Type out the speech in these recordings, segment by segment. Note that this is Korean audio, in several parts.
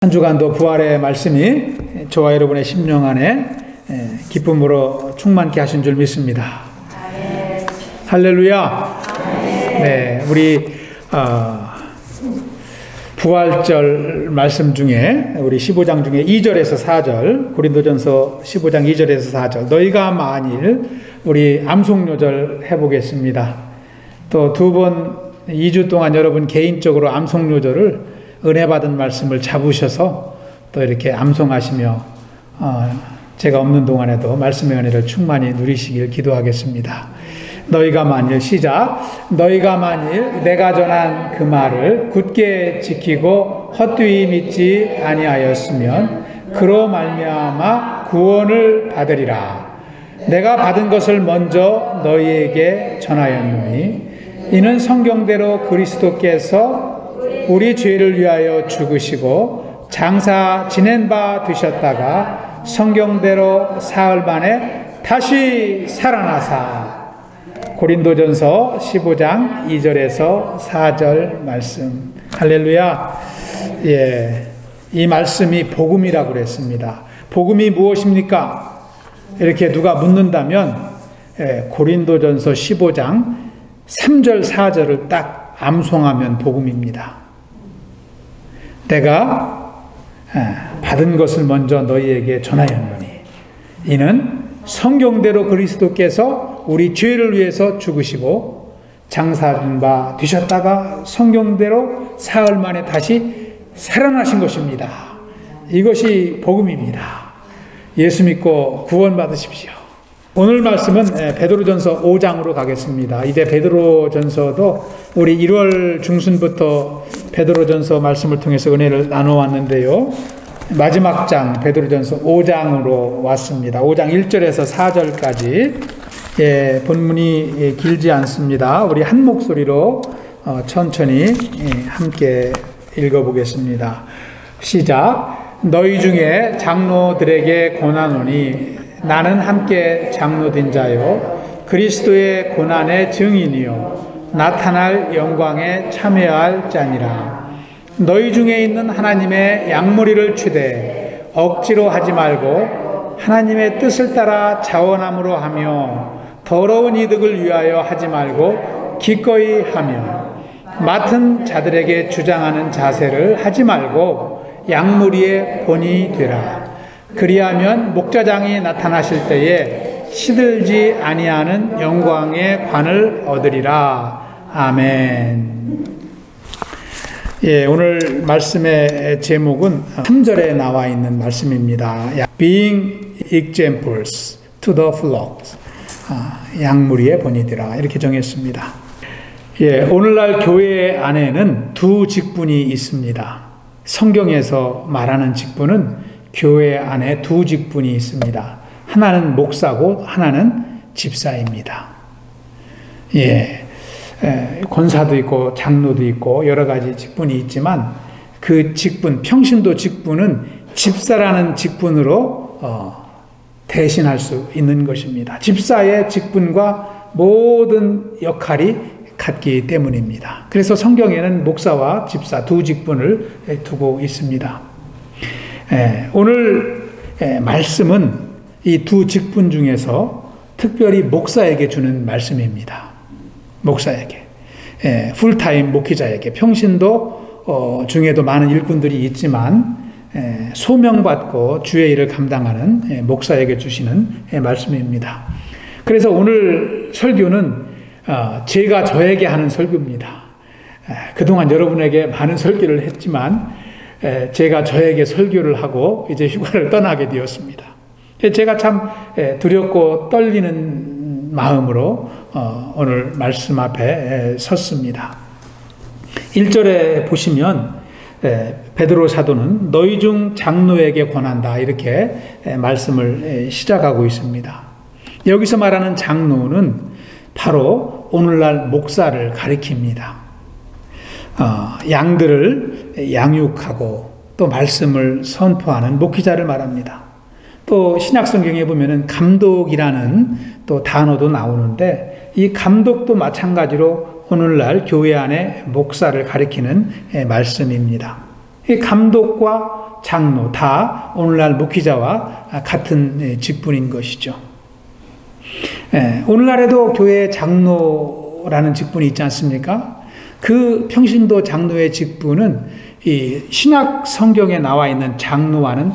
한 주간도 부활의 말씀이 저와 여러분의 심령 안에 기쁨으로 충만케 하신 줄 믿습니다. 할렐루야. 네, 우리 부활절 말씀 중에 우리 15장 중에 2절에서 4절, 고린도전서 15장 2절에서 4절, 너희가 만일 우리 암송요절 해보겠습니다. 또 두 번 2주 동안 여러분 개인적으로 암송요절을 은혜 받은 말씀을 잡으셔서 또 이렇게 암송하시며 제가 없는 동안에도 말씀의 은혜를 충만히 누리시길 기도하겠습니다. 너희가 만일 시작. 너희가 만일 내가 전한 그 말을 굳게 지키고 헛되이 믿지 아니하였으면 그로 말미암아 구원을 받으리라. 내가 받은 것을 먼저 너희에게 전하였노니 이는 성경대로 그리스도께서 우리 죄를 위하여 죽으시고 장사 지낸 바 되셨다가 성경대로 사흘 만에 다시 살아나사. 고린도전서 15장 2절에서 4절 말씀. 할렐루야. 예, 이 말씀이 복음이라고 그랬습니다. 복음이 무엇입니까? 이렇게 누가 묻는다면 고린도전서 15장 3절 4절을 딱 암송하면 복음입니다. 내가 받은 것을 먼저 너희에게 전하였노니 이는 성경대로 그리스도께서 우리 죄를 위해서 죽으시고 장사된 바 되셨다가 성경대로 사흘 만에 다시 살아나신 것입니다. 이것이 복음입니다. 예수 믿고 구원 받으십시오. 오늘 말씀은 베드로전서 5장으로 가겠습니다. 이제 베드로전서도 우리 1월 중순부터 베드로전서 말씀을 통해서 은혜를 나눠왔는데요. 마지막 장 베드로전서 5장으로 왔습니다. 5장 1절에서 4절까지 본문이 길지 않습니다. 우리 한 목소리로 천천히 함께 읽어보겠습니다. 시작. 너희 중에 장로들에게 권하노니 나는 함께 장로된 자요 그리스도의 고난의 증인이요 나타날 영광에 참여할 자니라. 너희 중에 있는 하나님의 양무리를 추되 억지로 하지 말고 하나님의 뜻을 따라 자원함으로 하며 더러운 이득을 위하여 하지 말고 기꺼이 하며 맡은 자들에게 주장하는 자세를 하지 말고 양무리의 본이 되라. 그리하면 목자장이 나타나실 때에 시들지 아니하는 영광의 관을 얻으리라. 아멘. 예, 오늘 말씀의 제목은 3절에 나와 있는 말씀입니다. Being examples to the flock. 양무리의 본이되라. 이렇게 정했습니다. 예, 오늘날 교회 안에는 두 직분이 있습니다. 성경에서 말하는 직분은 교회 안에 두 직분이 있습니다. 하나는 목사고 하나는 집사입니다. 예, 권사도 있고 장로도 있고 여러 가지 직분이 있지만 그 직분, 평신도 직분은 집사라는 직분으로 대신할 수 있는 것입니다. 집사의 직분과 모든 역할이 같기 때문입니다. 그래서 성경에는 목사와 집사 두 직분을 두고 있습니다. 오늘 말씀은 이 두 직분 중에서 특별히 목사에게 주는 말씀입니다. 목사에게, 풀타임 목회자에게, 평신도 중에도 많은 일꾼들이 있지만 소명받고 주의 일을 감당하는 목사에게 주시는 말씀입니다. 그래서 오늘 설교는 제가 저에게 하는 설교입니다. 그동안 여러분에게 많은 설교를 했지만 제가 저에게 설교를 하고 이제 휴가를 떠나게 되었습니다. 제가 참 두렵고 떨리는 마음으로 오늘 말씀 앞에 섰습니다. 1절에 보시면 베드로 사도는 너희 중 장로에게 권한다 이렇게 말씀을 시작하고 있습니다. 여기서 말하는 장로는 바로 오늘날 목사를 가리킵니다. 양들을 양육하고 또 말씀을 선포하는 목회자를 말합니다. 또 신약성경에 보면은 감독이라는 또 단어도 나오는데 이 감독도 마찬가지로 오늘날 교회 안에 목사를 가리키는 말씀입니다. 이 감독과 장로 다 오늘날 목회자와 같은 직분인 것이죠. 오늘날에도 교회 장로라는 직분이 있지 않습니까? 그 평신도 장로의 직분은 이 신약 성경에 나와 있는 장로와는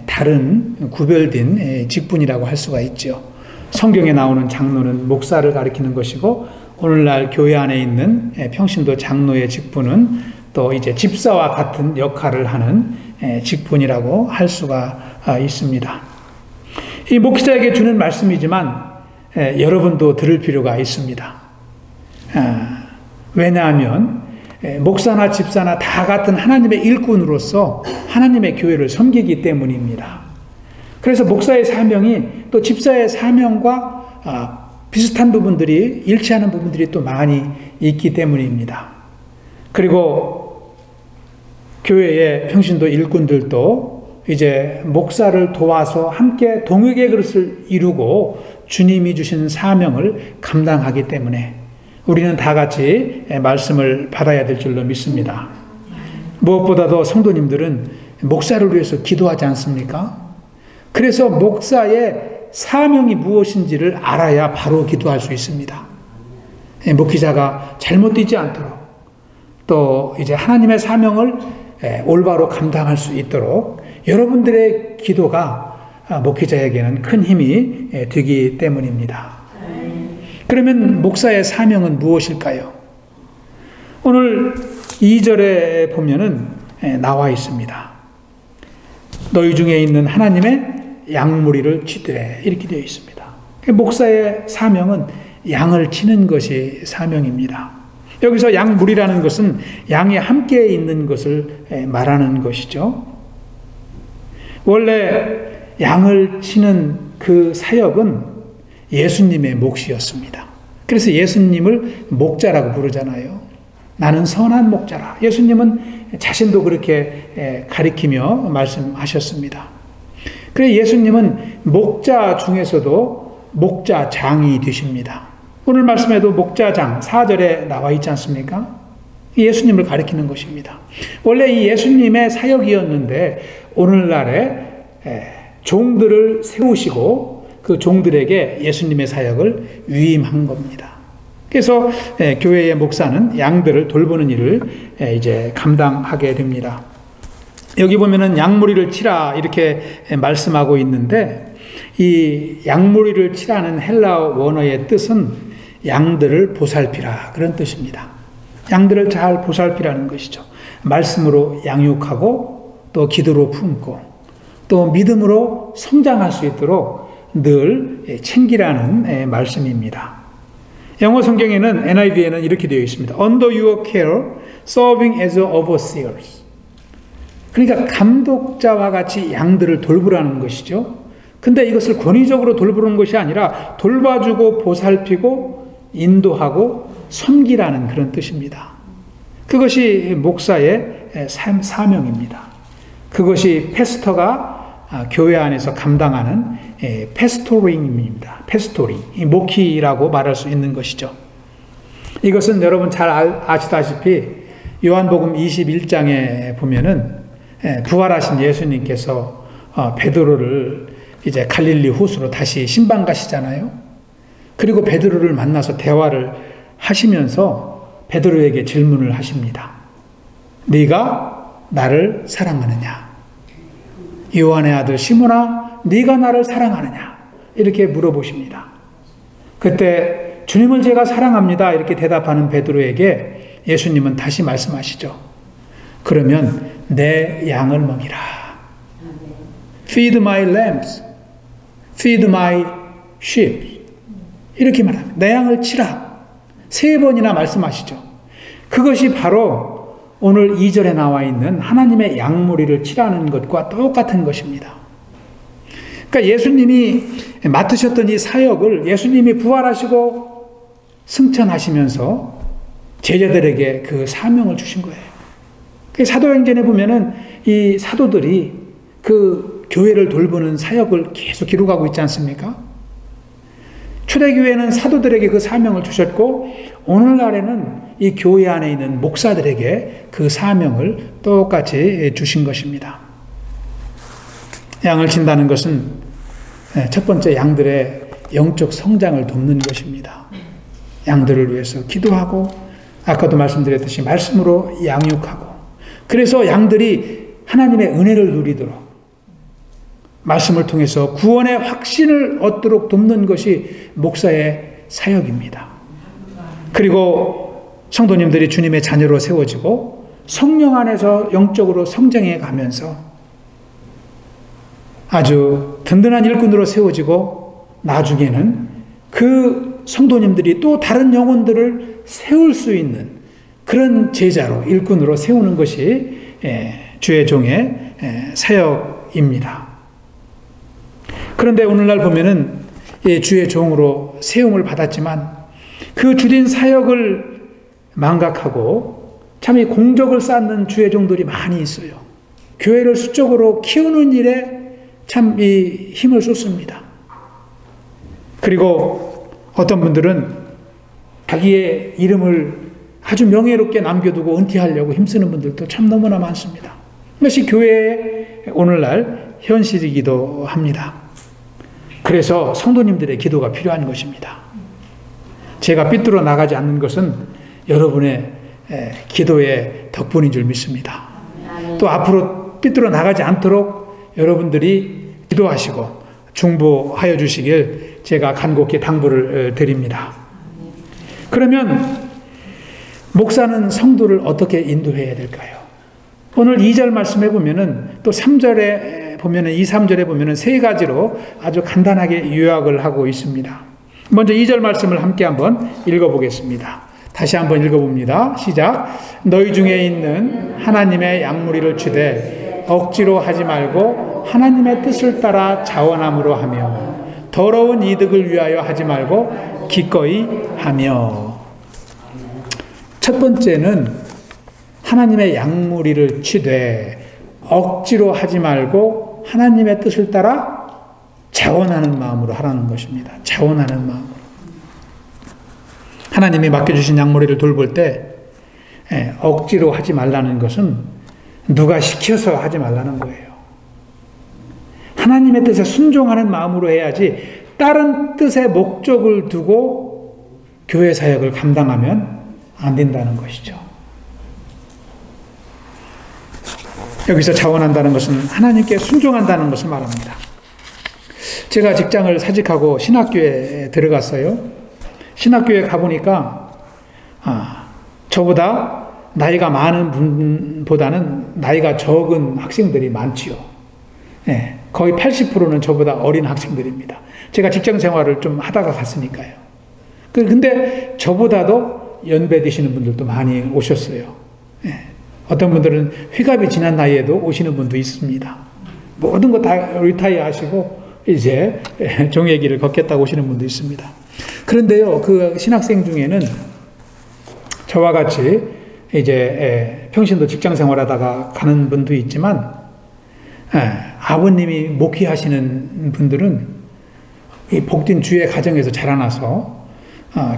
다른 구별된 직분이라고 할 수가 있죠. 성경에 나오는 장로는 목사를 가리키는 것이고, 오늘날 교회 안에 있는 평신도 장로의 직분은 또 이제 집사와 같은 역할을 하는 직분이라고 할 수가 있습니다. 이 목사에게 주는 말씀이지만 여러분도 들을 필요가 있습니다. 왜냐하면 목사나 집사나 다 같은 하나님의 일꾼으로서 하나님의 교회를 섬기기 때문입니다. 그래서 목사의 사명이 또 집사의 사명과 비슷한 부분들이 일치하는 부분들이 또 많이 있기 때문입니다. 그리고 교회의 평신도 일꾼들도 이제 목사를 도와서 함께 동역의 그릇을 이루고 주님이 주신 사명을 감당하기 때문에 우리는 다 같이 말씀을 받아야 될 줄로 믿습니다. 무엇보다도 성도님들은 목사를 위해서 기도하지 않습니까? 그래서 목사의 사명이 무엇인지를 알아야 바로 기도할 수 있습니다. 목회자가 잘못되지 않도록, 또 이제 하나님의 사명을 올바로 감당할 수 있도록 여러분들의 기도가 목회자에게는 큰 힘이 되기 때문입니다. 그러면 목사의 사명은 무엇일까요? 오늘 2절에 보면은 나와 있습니다. 너희 중에 있는 하나님의 양무리를 치되, 이렇게 되어 있습니다. 목사의 사명은 양을 치는 것이 사명입니다. 여기서 양무리라는 것은 양이 함께 있는 것을 말하는 것이죠. 원래 양을 치는 그 사역은 예수님의 몫이었습니다. 그래서 예수님을 목자라고 부르잖아요. 나는 선한 목자라. 예수님은 자신도 그렇게 가리키며 말씀하셨습니다. 그래서 예수님은 목자 중에서도 목자장이 되십니다. 오늘 말씀에도 목자장 4절에 나와 있지 않습니까? 예수님을 가리키는 것입니다. 원래 이 예수님의 사역이었는데 오늘날에 종들을 세우시고 그 종들에게 예수님의 사역을 위임한 겁니다. 그래서 교회의 목사는 양들을 돌보는 일을 이제 감당하게 됩니다. 여기 보면은 양무리를 치라 이렇게 말씀하고 있는데, 이 양무리를 치라는 헬라어 원어의 뜻은 양들을 보살피라, 그런 뜻입니다. 양들을 잘 보살피라는 것이죠. 말씀으로 양육하고 또 기도로 품고 또 믿음으로 성장할 수 있도록 늘 챙기라는 말씀입니다. 영어 성경에는 NIV에는 이렇게 되어 있습니다. Under your care, serving as overseers. 그러니까 감독자와 같이 양들을 돌보라는 것이죠. 근데 이것을 권위적으로 돌보는 것이 아니라 돌봐주고 보살피고 인도하고 섬기라는 그런 뜻입니다. 그것이 목사의 사명입니다. 그것이 패스터가 교회 안에서 감당하는 패스토링입니다. 패스토링, 목회라고 말할 수 있는 것이죠. 이것은 여러분 잘 아시다시피 요한복음 21장에 보면은 부활하신 예수님께서 베드로를 이제 갈릴리 호수로 다시 신방 가시잖아요. 그리고 베드로를 만나서 대화를 하시면서 베드로에게 질문을 하십니다. 네가 나를 사랑하느냐? 요한의 아들 시몬아, 네가 나를 사랑하느냐? 이렇게 물어보십니다. 그때 주님을 제가 사랑합니다 이렇게 대답하는 베드로에게 예수님은 다시 말씀하시죠. 그러면 내 양을 먹이라. Feed my lambs. Feed my sheep. 이렇게 말합니다. 내 양을 치라. 3번이나 말씀하시죠. 그것이 바로 오늘 2절에 나와 있는 하나님의 양무리를 치라는 것과 똑같은 것입니다. 그러니까 예수님이 맡으셨던 이 사역을 예수님이 부활하시고 승천하시면서 제자들에게 그 사명을 주신 거예요. 사도행전에 보면은 이 사도들이 그 교회를 돌보는 사역을 계속 기록하고 있지 않습니까? 초대교회는 사도들에게 그 사명을 주셨고 오늘날에는 이 교회 안에 있는 목사들에게 그 사명을 똑같이 주신 것입니다. 양을 친다는 것은 첫 번째 양들의 영적 성장을 돕는 것입니다. 양들을 위해서 기도하고 아까도 말씀드렸듯이 말씀으로 양육하고 그래서 양들이 하나님의 은혜를 누리도록 말씀을 통해서 구원의 확신을 얻도록 돕는 것이 목사의 사역입니다. 그리고 성도님들이 주님의 자녀로 세워지고 성령 안에서 영적으로 성장해 가면서 아주 든든한 일꾼으로 세워지고 나중에는 그 성도님들이 또 다른 영혼들을 세울 수 있는 그런 제자로 일꾼으로 세우는 것이 주의 종의 사역입니다. 그런데 오늘날 보면은 주의 종으로 세움을 받았지만 그 주된 사역을 망각하고 참 이 공적을 쌓는 주의 종들이 많이 있어요. 교회를 수적으로 키우는 일에 참 이 힘을 쏟습니다. 그리고 어떤 분들은 자기의 이름을 아주 명예롭게 남겨두고 은퇴하려고 힘쓰는 분들도 참 너무나 많습니다. 이것이 교회의 오늘날 현실이기도 합니다. 그래서 성도님들의 기도가 필요한 것입니다. 제가 삐뚤어 나가지 않는 것은 여러분의 기도의 덕분인 줄 믿습니다. 또 앞으로 삐뚤어 나가지 않도록 여러분들이 기도하시고 중보하여 주시길 제가 간곡히 당부를 드립니다. 그러면 목사는 성도를 어떻게 인도해야 될까요? 오늘 2절 말씀해 보면은 또 3절에 보면은 2, 3절에 보면은 세 가지로 아주 간단하게 요약을 하고 있습니다. 먼저 2절 말씀을 함께 한번 읽어보겠습니다. 다시 한번 읽어봅니다. 시작. 너희 중에 있는 하나님의 양무리를 치되 억지로 하지 말고 하나님의 뜻을 따라 자원함으로 하며 더러운 이득을 위하여 하지 말고 기꺼이 하며. 첫 번째는 하나님의 양무리를 치되 억지로 하지 말고 하나님의 뜻을 따라 자원하는 마음으로 하라는 것입니다. 자원하는 마음으로. 하나님이 맡겨주신 양무리를 돌볼 때 억지로 하지 말라는 것은 누가 시켜서 하지 말라는 거예요. 하나님의 뜻에 순종하는 마음으로 해야지 다른 뜻의 목적을 두고 교회 사역을 감당하면 안 된다는 것이죠. 여기서 자원한다는 것은 하나님께 순종한다는 것을 말합니다. 제가 직장을 사직하고 신학교에 들어갔어요. 신학교에 가보니까 저보다 나이가 많은 분보다는 나이가 적은 학생들이 많지요. 네, 거의 80%는 저보다 어린 학생들입니다. 제가 직장 생활을 좀 하다가 갔으니까요. 근데 저보다도 연배 되시는 분들도 많이 오셨어요. 네, 어떤 분들은 휘갑이 지난 나이에도 오시는 분도 있습니다. 모든 거 다 리타이어 하시고 이제 종의 길을 걷겠다고 오시는 분도 있습니다. 그런데요, 그 신학생 중에는 저와 같이 이제 평신도 직장 생활하다가 가는 분도 있지만 아버님이 목회하시는 분들은 이 복된 주의 가정에서 자라나서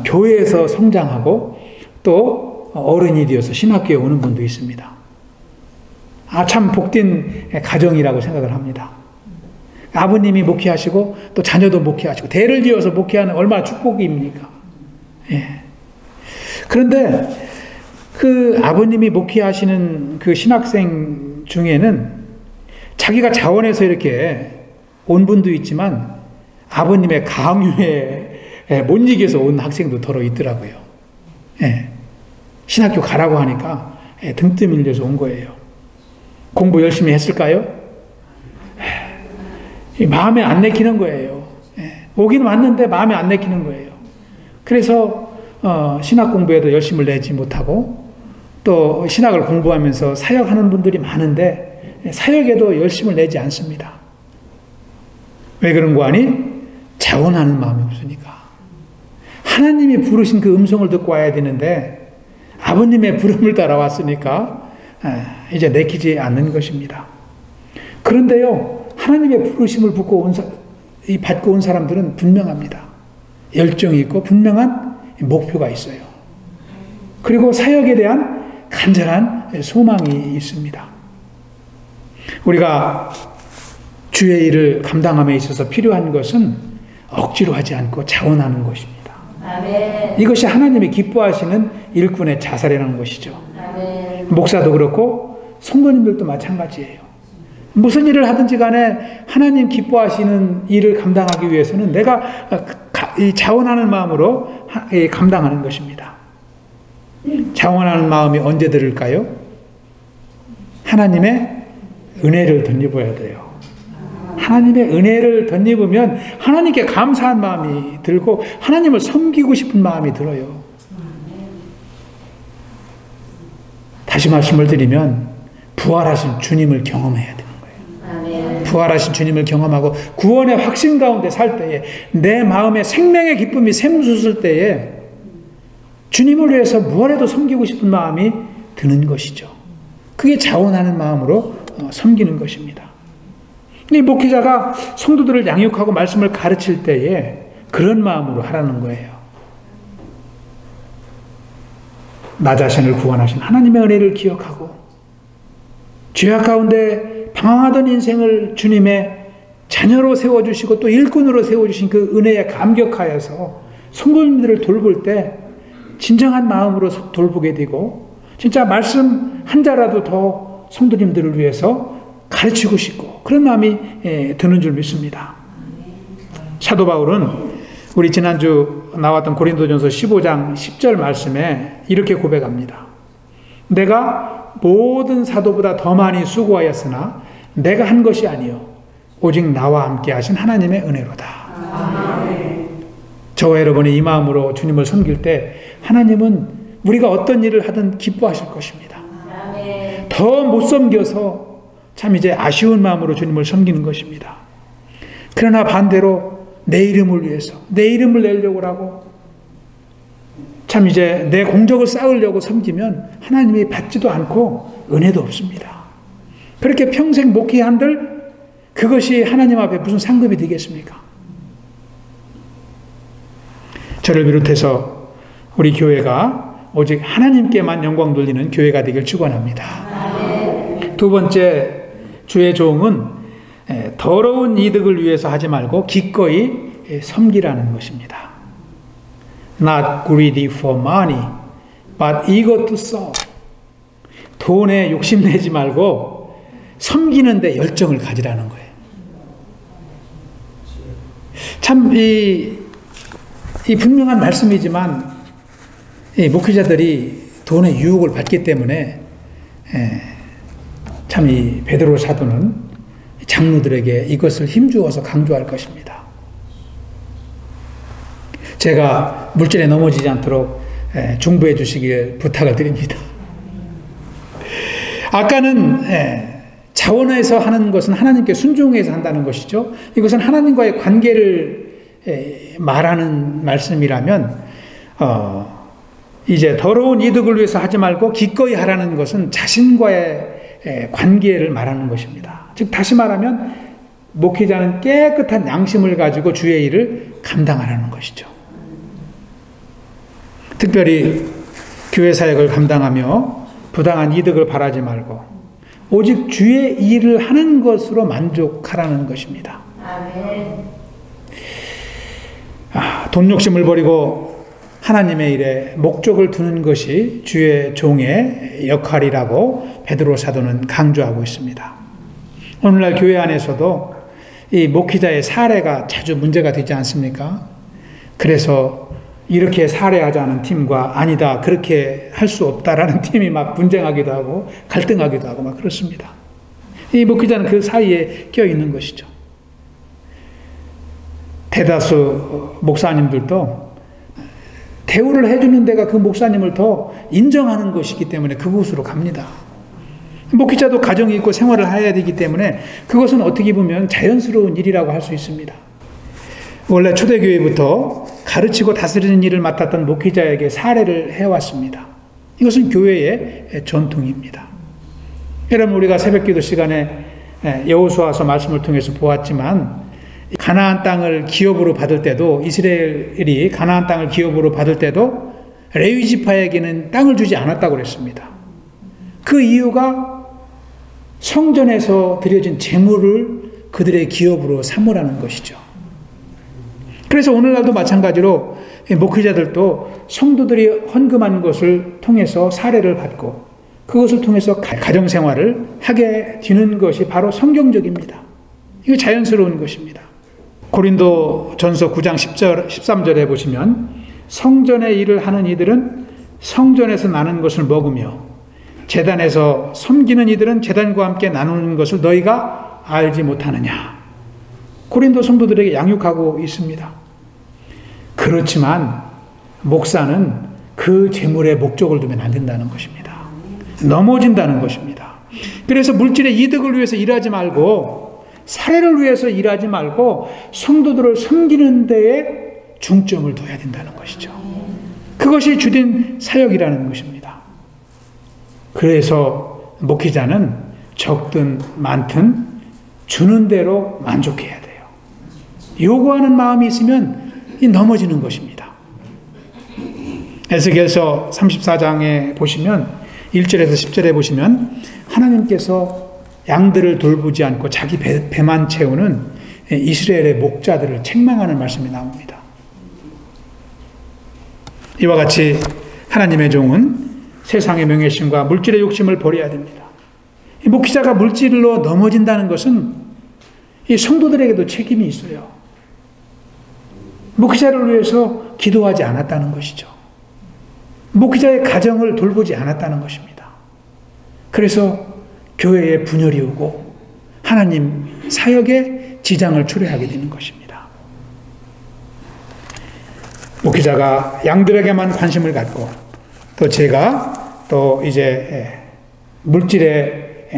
교회에서 성장하고 또 어른이 되어서 신학교에 오는 분도 있습니다. 참 복된 가정이라고 생각을 합니다. 아버님이 목회하시고 또 자녀도 목회하시고 대를 지어서 목회하는 얼마나 축복입니까? 예. 그런데 그 아버님이 목회하시는 그 신학생 중에는 자기가 자원해서 이렇게 온 분도 있지만 아버님의 강요에 못 이겨서 온 학생도 더러 있더라고요. 예. 신학교 가라고 하니까 등 떠밀려서 온 거예요. 공부 열심히 했을까요? 마음에 안 내키는 거예요. 오긴 왔는데 마음에 안 내키는 거예요. 그래서 신학 공부에도 열심을 내지 못하고 또 신학을 공부하면서 사역하는 분들이 많은데 사역에도 열심을 내지 않습니다. 왜 그런 거 아니? 자원하는 마음이 없으니까. 하나님이 부르신 그 음성을 듣고 와야 되는데 아버님의 부름을 따라왔으니까 이제 내키지 않는 것입니다. 그런데요, 하나님의 부르심을 받고 온 사람들은 분명합니다. 열정이 있고 분명한 목표가 있어요. 그리고 사역에 대한 간절한 소망이 있습니다. 우리가 주의 일을 감당함에 있어서 필요한 것은 억지로 하지 않고 자원하는 것입니다. 아멘. 이것이 하나님이 기뻐하시는 일꾼의 자살이라는 것이죠. 아멘. 목사도 그렇고 성도님들도 마찬가지예요. 무슨 일을 하든지 간에 하나님 기뻐하시는 일을 감당하기 위해서는 내가 자원하는 마음으로 감당하는 것입니다. 자원하는 마음이 언제 들을까요? 하나님의 은혜를 덧입어야 돼요. 하나님의 은혜를 덧입으면 하나님께 감사한 마음이 들고 하나님을 섬기고 싶은 마음이 들어요. 다시 말씀을 드리면 부활하신 주님을 경험해야 되는 거예요. 부활하신 주님을 경험하고 구원의 확신 가운데 살 때에 내 마음에 생명의 기쁨이 샘솟을 때에 주님을 위해서 무엇에도 섬기고 싶은 마음이 드는 것이죠. 그게 자원하는 마음으로 섬기는 것입니다. 이 목회자가 성도들을 양육하고 말씀을 가르칠 때에 그런 마음으로 하라는 거예요. 나 자신을 구원하신 하나님의 은혜를 기억하고 죄악 가운데 방황하던 인생을 주님의 자녀로 세워주시고 또 일꾼으로 세워주신 그 은혜에 감격하여서 성도님들을 돌볼 때 진정한 마음으로 돌보게 되고 진짜 말씀 한 자라도 더 성도님들을 위해서 가르치고 싶고 그런 마음이 드는 줄 믿습니다. 사도 바울은 우리 지난주 나왔던 고린도전서 15장 10절 말씀에 이렇게 고백합니다. 내가 모든 사도보다 더 많이 수고하였으나 내가 한 것이 아니요 오직 나와 함께 하신 하나님의 은혜로다. 아멘. 저와 여러분이 이 마음으로 주님을 섬길 때 하나님은 우리가 어떤 일을 하든 기뻐하실 것입니다. 더 못 섬겨서 참 이제 아쉬운 마음으로 주님을 섬기는 것입니다. 그러나 반대로 내 이름을 위해서 내 이름을 내려고 하고 참 이제 내 공적을 쌓으려고 섬기면 하나님이 받지도 않고 은혜도 없습니다. 그렇게 평생 목회한들 그것이 하나님 앞에 무슨 상급이 되겠습니까? 저를 비롯해서 우리 교회가 오직 하나님께만 영광 돌리는 교회가 되길 축원합니다. 두 번째 주의 종은 더러운 이득을 위해서 하지 말고 기꺼이 섬기라는 것입니다. Not greedy for money, but eager to serve. 돈에 욕심내지 말고 섬기는 데 열정을 가지라는 거예요. 참 이 분명한 말씀이지만 이 목회자들이 돈의 유혹을 받기 때문에 참 이 베드로 사도는 장로들에게 이것을 힘주어서 강조할 것입니다. 제가 물질에 넘어지지 않도록 중보해 주시길 부탁을 드립니다. 아까는 자원해서 하는 것은 하나님께 순종해서 한다는 것이죠. 이것은 하나님과의 관계를 말하는 말씀이라면 이제 더러운 이득을 위해서 하지 말고 기꺼이 하라는 것은 자신과의 관계를 말하는 것입니다. 즉 다시 말하면 목회자는 깨끗한 양심을 가지고 주의 일을 감당하라는 것이죠. 특별히 교회 사역을 감당하며 부당한 이득을 바라지 말고 오직 주의 일을 하는 것으로 만족하라는 것입니다. 돈 욕심을 버리고 하나님의 일에 목적을 두는 것이 주의 종의 역할이라고 베드로 사도는 강조하고 있습니다. 오늘날 교회 안에서도 이 목회자의 사례가 자주 문제가 되지 않습니까? 그래서 이렇게 사례하자는 팀과 아니다 그렇게 할 수 없다라는 팀이 막 분쟁하기도 하고 갈등하기도 하고 막 그렇습니다. 이 목회자는 그 사이에 껴 있는 것이죠. 대다수 목사님들도 대우를 해주는 데가 그 목사님을 더 인정하는 것이기 때문에 그곳으로 갑니다. 목회자도 가정이 있고 생활을 해야 되기 때문에 그것은 어떻게 보면 자연스러운 일이라고 할 수 있습니다. 원래 초대교회부터 가르치고 다스리는 일을 맡았던 목회자에게 사례를 해왔습니다. 이것은 교회의 전통입니다. 여러분 우리가 새벽기도 시간에 여호수아서 말씀을 통해서 보았지만 가나안 땅을 기업으로 받을 때도 이스라엘이 가나안 땅을 기업으로 받을 때도 레위 지파에게는 땅을 주지 않았다고 그랬습니다. 그 이유가 성전에서 드려진 제물을 그들의 기업으로 삼으라는 것이죠. 그래서 오늘날도 마찬가지로 목회자들도 성도들이 헌금한 것을 통해서 사례를 받고 그것을 통해서 가정생활을 하게 되는 것이 바로 성경적입니다. 이거 자연스러운 것입니다. 고린도 전서 9장 13절에 보시면 성전의 일을 하는 이들은 성전에서 나는 것을 먹으며 제단에서 섬기는 이들은 제단과 함께 나누는 것을 너희가 알지 못하느냐. 고린도 성도들에게 양육하고 있습니다. 그렇지만 목사는 그 재물에 목적을 두면 안 된다는 것입니다. 넘어진다는 것입니다. 그래서 물질의 이득을 위해서 일하지 말고 사례를 위해서 일하지 말고 성도들을 섬기는 데에 중점을 둬야 된다는 것이죠. 그것이 주된 사역이라는 것입니다. 그래서 목회자는 적든 많든 주는 대로 만족해야 돼요. 요구하는 마음이 있으면 넘어지는 것입니다. 에스겔서 34장에 보시면 1절에서 10절에 보시면 하나님께서 양들을 돌보지 않고 자기 배만 채우는 이스라엘의 목자들을 책망하는 말씀이 나옵니다. 이와 같이 하나님의 종은 세상의 명예심과 물질의 욕심을 버려야 됩니다. 이 목회자가 물질로 넘어진다는 것은 이 성도들에게도 책임이 있어요. 목회자를 위해서 기도하지 않았다는 것이죠. 목회자의 가정을 돌보지 않았다는 것입니다. 그래서 교회에 분열이 오고 하나님 사역에 지장을 초래하게 되는 것입니다. 목회자가 양들에게만 관심을 갖고 또 제가 또 이제 물질에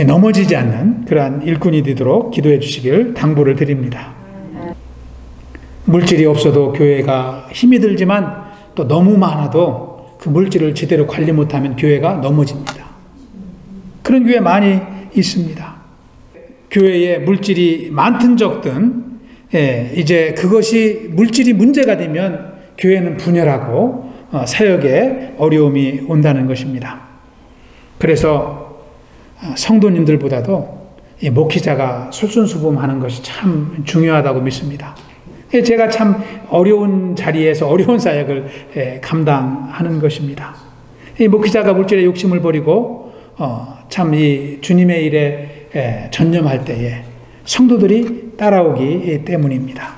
넘어지지 않는 그러한 일꾼이 되도록 기도해 주시길 당부를 드립니다. 물질이 없어도 교회가 힘이 들지만 또 너무 많아도 그 물질을 제대로 관리 못하면 교회가 넘어집니다. 그런 교회 많이 있습니다. 교회에 물질이 많든 적든 이제 그것이 물질이 문제가 되면 교회는 분열하고 사역에 어려움이 온다는 것입니다. 그래서 성도님들보다도 목회자가 솔선수범하는 것이 참 중요하다고 믿습니다. 제가 참 어려운 자리에서 어려운 사역을 감당하는 것입니다. 이 목회자가 물질의 욕심을 버리고 참 이 주님의 일에 전념할 때에 성도들이 따라오기 때문입니다.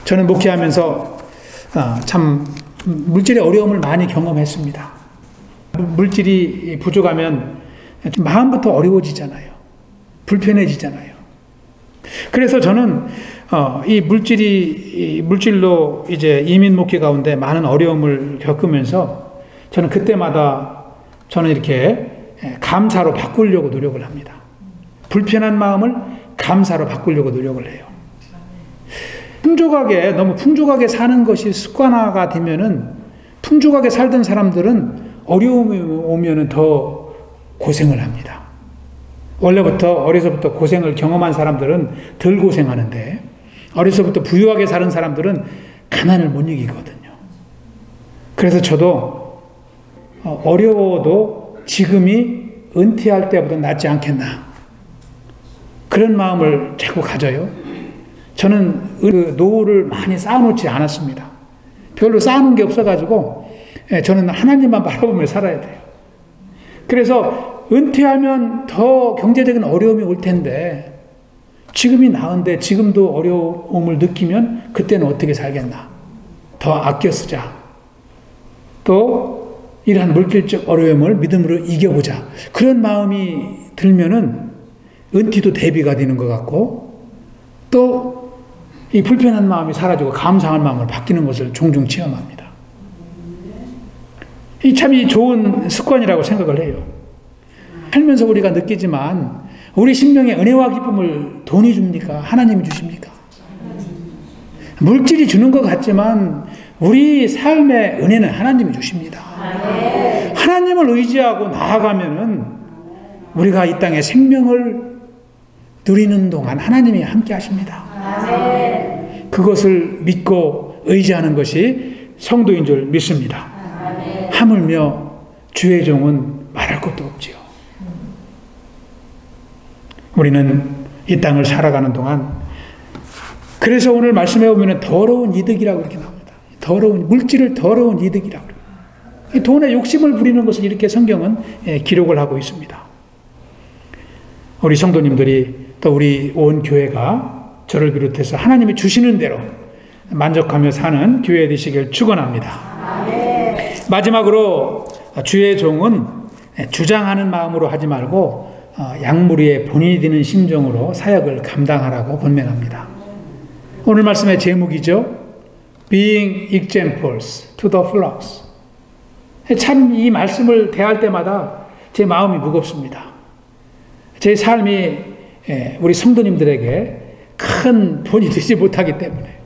저는 목회하면서 참 물질의 어려움을 많이 경험했습니다. 물질이 부족하면 마음부터 어려워지잖아요. 불편해지잖아요. 그래서 저는 이 물질로 이제 이민 목회 가운데 많은 어려움을 겪으면서 저는 그때마다 저는 이렇게 감사로 바꾸려고 노력을 합니다. 불편한 마음을 감사로 바꾸려고 노력을 해요. 너무 풍족하게 사는 것이 습관화가 되면은 풍족하게 살던 사람들은 어려움이 오면은 더 고생을 합니다. 어려서부터 고생을 경험한 사람들은 덜 고생하는데 어려서부터 부유하게 사는 사람들은 가난을 못 이기거든요. 그래서 저도 어려워도 지금이 은퇴할 때보다 낫지 않겠나 그런 마음을 자꾸 가져요. 저는 그 노후를 많이 쌓아놓지 않았습니다. 별로 쌓아놓은 게 없어가지고 저는 하나님만 바라보며 살아야 돼요. 그래서 은퇴하면 더 경제적인 어려움이 올 텐데 지금이 나은데 지금도 어려움을 느끼면 그때는 어떻게 살겠나. 더 아껴 쓰자. 또 이러한 물질적 어려움을 믿음으로 이겨보자. 그런 마음이 들면은 은퇴도 대비가 되는 것 같고 또 이 불편한 마음이 사라지고 감사한 마음으로 바뀌는 것을 종종 체험합니다. 이 참 좋은 습관이라고 생각을 해요. 살면서 우리가 느끼지만 우리 심령의 은혜와 기쁨을 돈이 줍니까? 하나님이 주십니까? 물질이 주는 것 같지만 우리 삶의 은혜는 하나님이 주십니다. 하나님을 의지하고 나아가면은 우리가 이 땅에 생명을 누리는 동안 하나님이 함께 하십니다. 그것을 믿고 의지하는 것이 성도인 줄 믿습니다. 하물며 주의 종은 말할 것도 없지요. 우리는 이 땅을 살아가는 동안, 그래서 오늘 말씀해 보면 더러운 이득이라고 이렇게 나옵니다. 물질을 더러운 이득이라고. 이 돈에 욕심을 부리는 것을 이렇게 성경은 기록을 하고 있습니다. 우리 성도님들이 또 우리 온 교회가 저를 비롯해서 하나님이 주시는 대로 만족하며 사는 교회 되시길 축원합니다. 마지막으로 주의 종은 주장하는 마음으로 하지 말고 양무리에 본인이 드는 심정으로 사역을 감당하라고 권면합니다. 오늘 말씀의 제목이죠. Being examples to the flocks. 참 이 말씀을 대할 때마다 제 마음이 무겁습니다. 제 삶이 우리 성도님들에게 큰 본이 되지 못하기 때문에,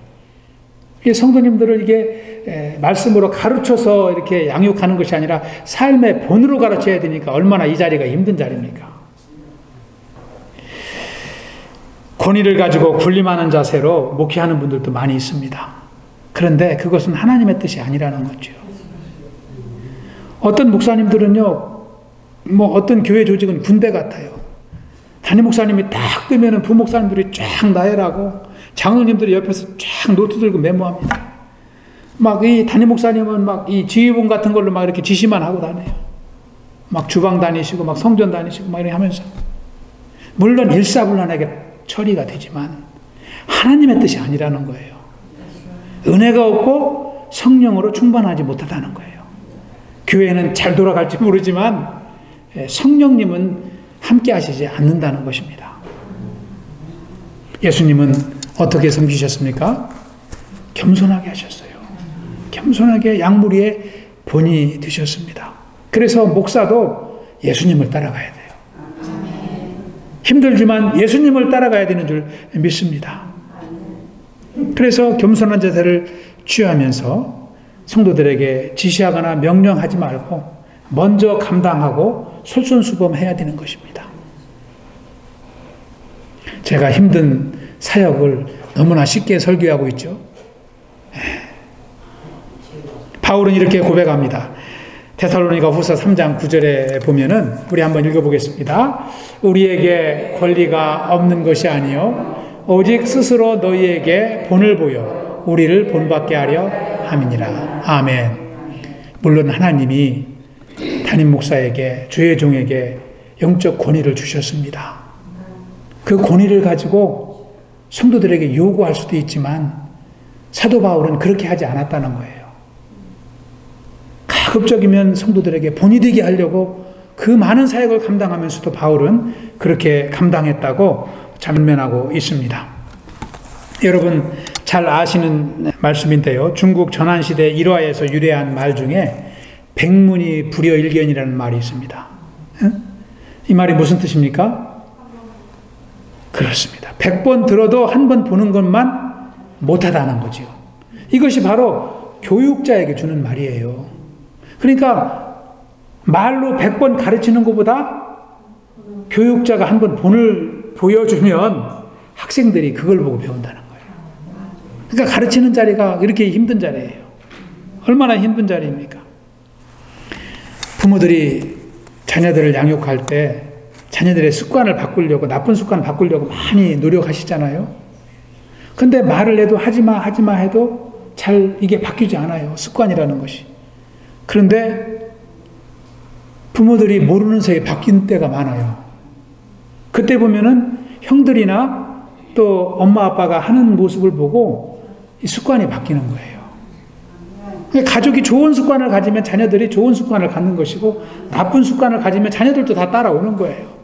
성도님들을 이게 말씀으로 가르쳐서 이렇게 양육하는 것이 아니라 삶의 본으로 가르쳐야 되니까 얼마나 이 자리가 힘든 자리입니까? 권위를 가지고 군림하는 자세로 목회하는 분들도 많이 있습니다. 그런데 그것은 하나님의 뜻이 아니라는 거죠. 어떤 목사님들은요, 어떤 교회 조직은 군대 같아요. 담임 목사님이 딱 뜨면은 부목사님들이 쫙 나열하고 장로님들이 옆에서 쫙 노트 들고 메모합니다. 막 이 담임 목사님은 막 이 지휘본 같은 걸로 막 이렇게 지시만 하고 다녀요. 막 주방 다니시고 막 성전 다니시고 막 이렇게 하면서, 물론 일사불란하게 처리가 되지만 하나님의 뜻이 아니라는 거예요. 은혜가 없고 성령으로 충만하지 못하다는 거예요. 교회는 잘 돌아갈지 모르지만 성령님은 함께 하시지 않는다는 것입니다. 예수님은 어떻게 섬기셨습니까? 겸손하게 하셨어요. 겸손하게 양무리에 본이 되셨습니다. 그래서 목사도 예수님을 따라가야 돼요. 힘들지만 예수님을 따라가야 되는 줄 믿습니다. 그래서 겸손한 자세를 취하면서 성도들에게 지시하거나 명령하지 말고 먼저 감당하고 솔선수범해야 되는 것입니다. 제가 힘든 사역을 너무나 쉽게 설교하고 있죠. 바울은 이렇게 고백합니다. 데살로니가 후서 3장 9절에 보면은, 우리 한번 읽어보겠습니다. 우리에게 권리가 없는 것이 아니요 오직 스스로 너희에게 본을 보여 우리를 본받게 하려 함이니라. 아멘. 물론 하나님이 담임 목사에게, 주의 종에게 영적 권위를 주셨습니다. 그 권위를 가지고 성도들에게 요구할 수도 있지만 사도 바울은 그렇게 하지 않았다는 거예요. 가급적이면 성도들에게 본이 되게 하려고 그 많은 사역을 감당하면서도 바울은 그렇게 감당했다고 전면하고 있습니다. 여러분 잘 아시는 말씀인데요. 중국 전한시대 일화에서 유래한 말 중에 백문이 불여일견이라는 말이 있습니다. 이 말이 무슨 뜻입니까? 그렇습니다. 100번 들어도 한 번 보는 것만 못하다는 거죠. 이것이 바로 교육자에게 주는 말이에요. 그러니까 말로 100번 가르치는 것보다 교육자가 한 번 본을 보여주면 학생들이 그걸 보고 배운다는 거예요. 그러니까 가르치는 자리가 이렇게 힘든 자리예요. 얼마나 힘든 자리입니까? 부모들이 자녀들을 양육할 때 자녀들의 습관을 바꾸려고, 나쁜 습관을 바꾸려고 많이 노력하시잖아요. 근데 말을 해도 하지마 해도 잘 이게 바뀌지 않아요. 습관이라는 것이. 그런데 부모들이 모르는 사이에 바뀐 때가 많아요. 그때 보면은 형들이나 또 엄마 아빠가 하는 모습을 보고 이 습관이 바뀌는 거예요. 가족이 좋은 습관을 가지면 자녀들이 좋은 습관을 갖는 것이고, 나쁜 습관을 가지면 자녀들도 다 따라오는 거예요.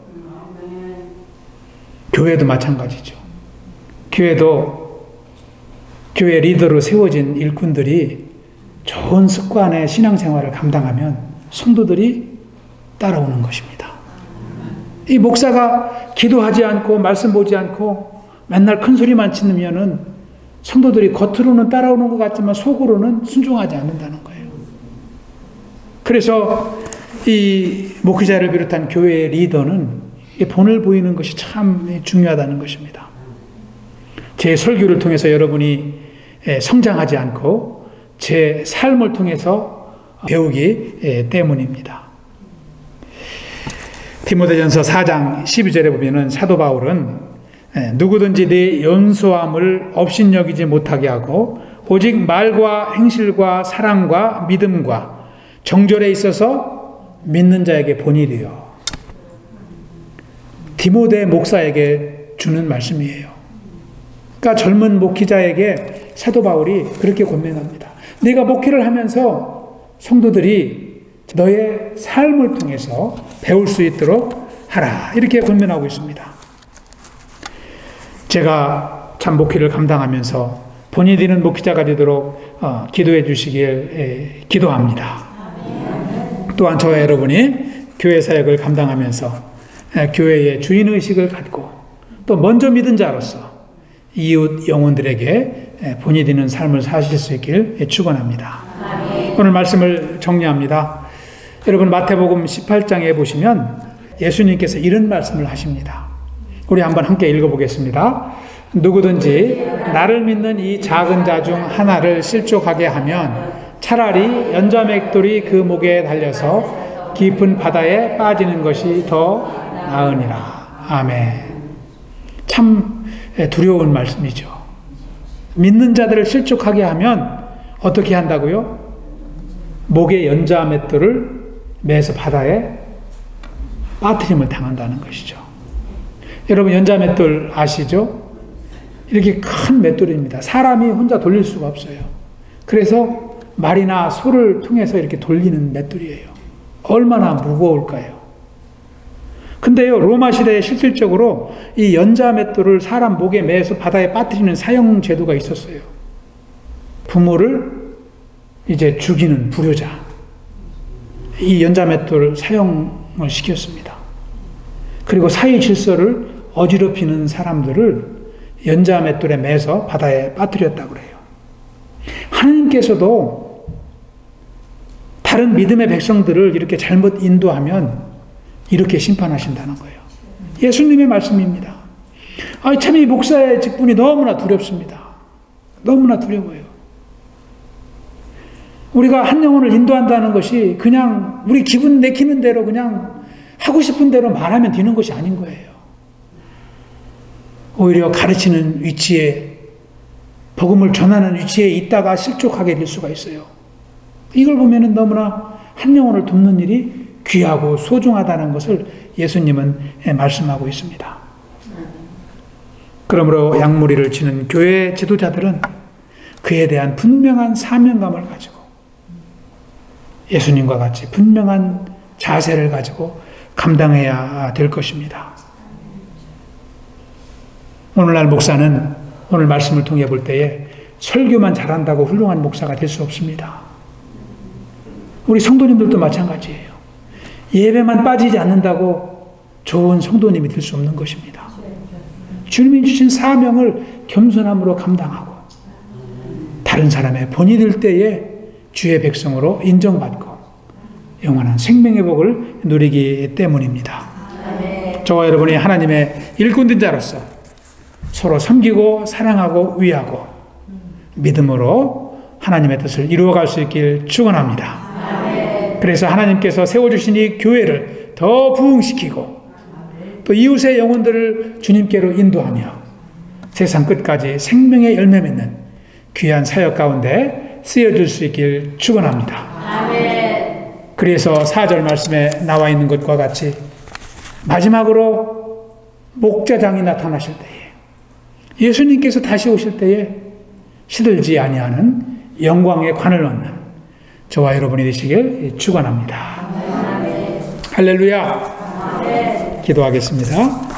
교회도 마찬가지죠. 교회도 교회 리더로 세워진 일꾼들이 좋은 습관의 신앙생활을 감당하면 성도들이 따라오는 것입니다. 이 목사가 기도하지 않고 말씀 보지 않고 맨날 큰 소리만 치면은 성도들이 겉으로는 따라오는 것 같지만 속으로는 순종하지 않는다는 거예요. 그래서 이 목회자를 비롯한 교회의 리더는 본을 보이는 것이 참 중요하다는 것입니다. 제 설교를 통해서 여러분이 성장하지 않고 제 삶을 통해서 배우기 때문입니다. 디모데전서 4장 12절에 보면은 사도 바울은 누구든지 네 연소함을 업신여기지 못하게 하고 오직 말과 행실과 사랑과 믿음과 정절에 있어서 믿는 자에게 본일이요. 디모데 목사에게 주는 말씀이에요. 그러니까 젊은 목회자에게 사도 바울이 그렇게 권면합니다. 네가 목회를 하면서 성도들이 너의 삶을 통해서 배울 수 있도록 하라. 이렇게 권면하고 있습니다. 제가 참 목회를 감당하면서 본이 되는 목회자가 되도록 기도해 주시길 기도합니다. 또한 저와 여러분이 교회 사역을 감당하면서 교회의 주인의식을 갖고 또 먼저 믿은 자로서 이웃 영혼들에게 본이 되는 삶을 사실 수 있길 축원합니다. 오늘 말씀을 정리합니다. 여러분 마태복음 18장에 보시면 예수님께서 이런 말씀을 하십니다. 우리 한번 함께 읽어보겠습니다. 누구든지 나를 믿는 이 작은 자 중 하나를 실족하게 하면 차라리 연자맥돌이 그 목에 달려서 깊은 바다에 빠지는 것이 더 나으니라. 아멘. 참 두려운 말씀이죠. 믿는 자들을 실족하게 하면 어떻게 한다고요? 목에 연자맷돌을 매서 바다에 빠뜨림을 당한다는 것이죠. 여러분 연자맷돌 아시죠? 이렇게 큰 맷돌입니다. 사람이 혼자 돌릴 수가 없어요. 그래서 말이나 소를 통해서 이렇게 돌리는 맷돌이에요. 얼마나 무거울까요? 근데요, 로마 시대에 실질적으로 이 연자맷돌을 사람 목에 매서 바다에 빠뜨리는 사형 제도가 있었어요. 부모를 이제 죽이는 불효자. 이 연자맷돌을 사형을 시켰습니다. 그리고 사회 질서를 어지럽히는 사람들을 연자맷돌에 매서 바다에 빠뜨렸다고 그래요. 하나님께서도 다른 믿음의 백성들을 이렇게 잘못 인도하면 이렇게 심판하신다는 거예요. 예수님의 말씀입니다. 참 이 목사의 직분이 너무나 두렵습니다. 너무나 두려워요. 우리가 한 영혼을 인도한다는 것이 그냥 우리 기분 내키는 대로 그냥 하고 싶은 대로 말하면 되는 것이 아닌 거예요. 오히려 가르치는 위치에, 복음을 전하는 위치에 있다가 실족하게 될 수가 있어요. 이걸 보면은 너무나 한 영혼을 돕는 일이 귀하고 소중하다는 것을 예수님은 말씀하고 있습니다. 그러므로 양무리를 치는 교회 지도자들은 그에 대한 분명한 사명감을 가지고 예수님과 같이 분명한 자세를 가지고 감당해야 될 것입니다. 오늘날 목사는 오늘 말씀을 통해 볼 때에 설교만 잘한다고 훌륭한 목사가 될 수 없습니다. 우리 성도님들도 마찬가지예요. 예배만 빠지지 않는다고 좋은 성도님이 될 수 없는 것입니다. 주님이 주신 사명을 겸손함으로 감당하고 다른 사람의 본이 될 때에 주의 백성으로 인정받고 영원한 생명의 복을 누리기 때문입니다. 저와 여러분이 하나님의 일꾼된 자로서 서로 섬기고 사랑하고 위하고 믿음으로 하나님의 뜻을 이루어갈 수 있길 축원합니다. 그래서 하나님께서 세워주신 이 교회를 더 부흥시키고 또 이웃의 영혼들을 주님께로 인도하며 세상 끝까지 생명의 열매 맺는 귀한 사역 가운데 쓰여질 수 있길 축원합니다. 그래서 4절 말씀에 나와 있는 것과 같이 마지막으로 목자장이 나타나실 때에 예수님께서 다시 오실 때에 시들지 아니하는 영광의 관을 얻는 저와 여러분이 되시길 축원합니다. 할렐루야. 기도하겠습니다.